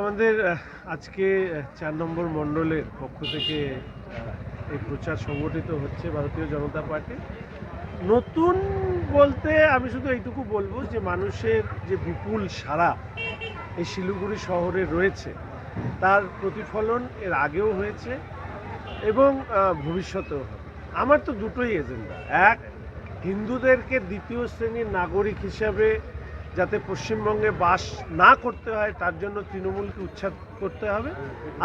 আমাদের আজকে ৪ নম্বর মণ্ডলের পক্ষ থেকে এই প্রচার সংগঠিত হচ্ছে ভারতীয় জনতা পার্টি। নতুন বলতে আমি শুধু এইটুকু বলবো যে মানুষের যে বিপুল সাড়া এই শিলিগুড়ি শহরে রয়েছে তার প্রতিফলন এর আগেও হয়েছে এবং ভবিষ্যতেও হবে। আমার তো দুটোই এজেন্ডা। এক, হিন্দুদেরকে দ্বিতীয় শ্রেণীর নাগরিক হিসাবে যাতে পশ্চিমবঙ্গে বাস না করতে হয় তার জন্য তৃণমূলকে উচ্ছেদ করতে হবে,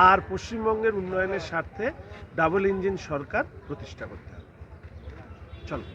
আর পশ্চিমবঙ্গের উন্নয়নের স্বার্থে ডাবল ইঞ্জিন সরকার প্রতিষ্ঠা করতে হবে। চলো।